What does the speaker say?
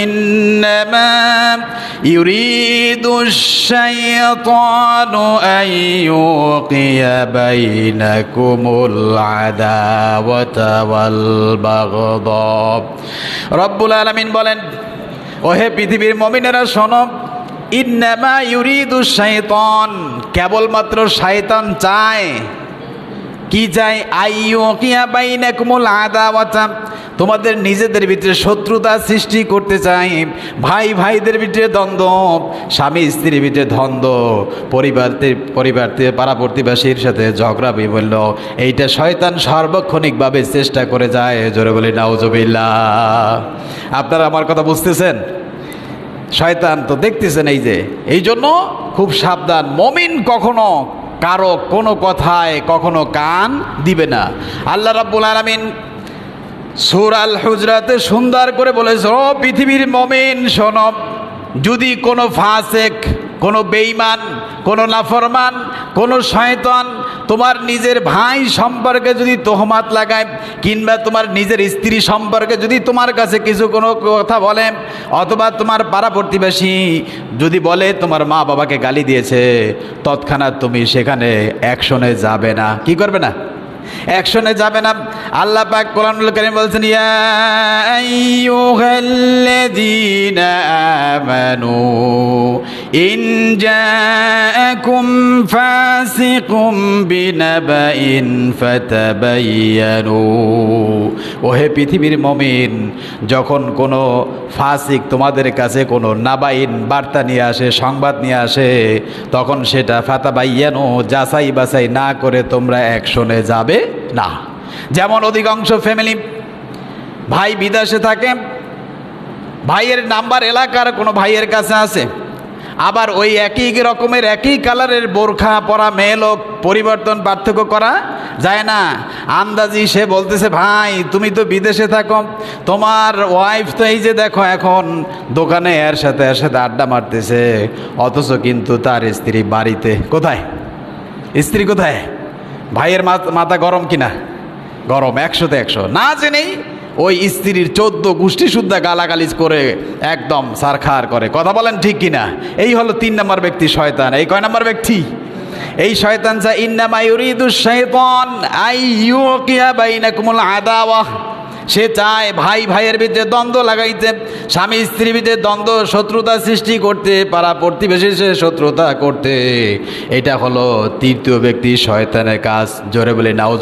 إنما يريد الشيطان أن يوقي بينكم العداوة والبغضاء রব্বুল আলামিন বলেন, ওহে পৃথিবীর মুমিনেরা শোনো, ইন্নামা ইউরিদু শাইতান, কেবলমাত্র শয়তান চায়, কি চায়? আইয়ুকিয়া বাইনাকুমুল আদাওয়াতা, তোমাদের নিজেদের ভিতরে শত্রুতা সৃষ্টি করতে চায়, ভাই ভাইদের ভিতরে দ্বন্দ্ব, স্বামী স্ত্রীর ভিতরে দ্বন্দ্ব, পরিবারতে পাড়া প্রতিবেশীর সাথে ঝগড়া বিবল্য, এইটা শয়তান সার্বক্ষণিকভাবে চেষ্টা করে যায়। জোরে বলি নাউজুবিল্লাহ। আপনারা আমার কথা বুঝতেছেন? শয়তান তো দেখতেছেন এই জন্য খুব সাবধান। মুমিন কখনো কারো কোনো কথায় কখনো কান দিবে না। আল্লাহ রাব্বুল আলামিন সূরা আল হুজরাতে সুন্দর করে বলেছে, ও পৃথিবীর মুমিন শোনো, যদি কোনো ফাসিক, কোনো বেঈমান, কোনো নাফরমান, কোনো শয়তান তোমার নিজের ভাই সম্পর্কে যদি তোহমাত লাগায়, কিংবা তোমার নিজের স্ত্রী সম্পর্কে যদি তোমার কাছে কোনো কথা বলে, অথবা তোমার পাড়া প্রতিবেশী যদি বলে তোমার মা বাবাকে গালি দিয়েছে, তৎক্ষণাৎ তুমি সেখানে অ্যাকশনে যাবে না। কি করবে না? অ্যাকশনে যাবে না। আল্লাহ পাক কোরআনুল কারীম বলছেন, ইয়া আইয়ুহাল্লাযীনা আমানু ইন জাআকুম ফাসিকুম বিনাবাইন ফাতাবায়ানু, ওহে পৃথিবীর মুমিন, যখন কোনো ফাসিক তোমাদের কাছে কোনো নাবাইন বার্তা নিয়ে আসে, সংবাদ নিয়ে আসে, তখন সেটা ফাতাবায়ানু, যাচাই বাছাই না করে তোমরা অ্যাকশনে যাবে না। যেমন অধিকাংশ ফ্যামিলি, ভাই বিদেশে থাকে, ভাইয়ের নাম্বার এলাকার কোনো ভাইয়ের কাছে আছে, আবার ওই একই রকমের একই কালারের বোরখা পরা মেয়ে লোক, পরিবর্তন পার্থক্য করা যায় না। আন্দাজি সে বলতেছে, ভাই তুমি তো বিদেশে থাকো, তোমার ওয়াইফ তো এই যে দেখো এখন দোকানে এর সাথে আড্ডা মারতেছে, অথচ কিন্তু তার স্ত্রী বাড়িতে। কোথায় স্ত্রী? কোথায়? ভাইয়ের মাথা গরম কিনা? গরম, 100তে 100। না জেনেই ওই স্ত্রীর 14 গোষ্ঠী শুদ্ধা গালাগালিজ করে একদম সারখার করে। কথা বলেন ঠিক কিনা? এই হলো 3 নম্বর ব্যক্তি শয়তান। এই কয় নম্বর ব্যক্তি? এই শয়তান যা ইন্নামা ইউরিদুশ শাইতান আইয়ুকিয়া বাইনাকুমুল আদাওয়া, সে চায় ভাই ভাইয়ের ভিতরে দ্বন্দ্ব লাগাইতে, স্বামী স্ত্রীর ভিতরে দ্বন্দ্ব, শত্রুতা সৃষ্টি করতে, পাড়া প্রতিবেশীর সাথে শত্রুতা করতে। এটা হলো তৃতীয় ব্যক্তি শয়তানের কাজ। জোরে বলে নাউজ।